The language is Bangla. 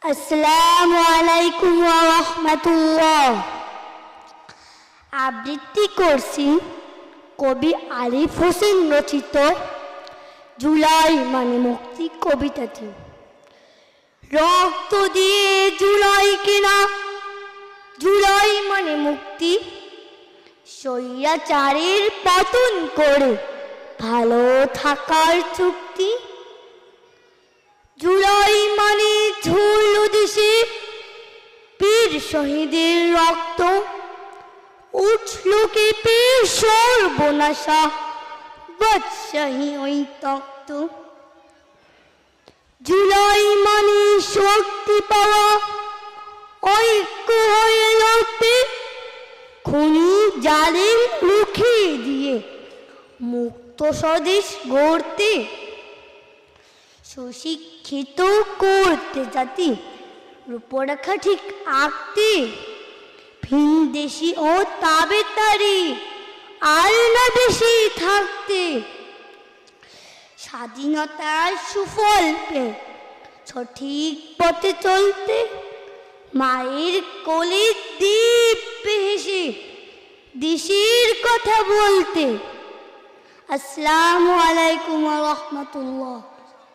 আসসালামু আলাইকুম ওয়া রাহমাতুল্লাহ। আবৃত্তি করছি কবি আলিফ হোসেন রচিত জুলাই মানে মুক্তি কবিতাটি। রক্ত দিয়ে জুলাই কেনা, জুলাই মানে মুক্তি, স্বৈরাচারের পতন করে ভালো থাকার চুক্তি। জুলাই মানে ঝুল দেশে বীর শহীদের রক্ত, উঠল কেঁপে সর্বনাশা বাদশাহী ওই তক্ত। জুলাই মানে শক্তি পাওয়া, ঐক্য হয়ে লড়তে, খুনি জালিম রুখে দিয়ে মুক্ত স্বদেশ গড়তে। সুশিক্ষিত করতে জাতি রূপরেখা ঠিক আঁকতে, ভিনদেশি ও তাবেদারি আর না বেশি থাকতে। স্বাধীনতার সুফল পেয়ে সঠিক পথে চলতে, মায়ের কোলে দীপ হেসে দেশের কথা বলতে। আসসালামু আলাইকুম ওয়া রাহমাতুল্লাহ।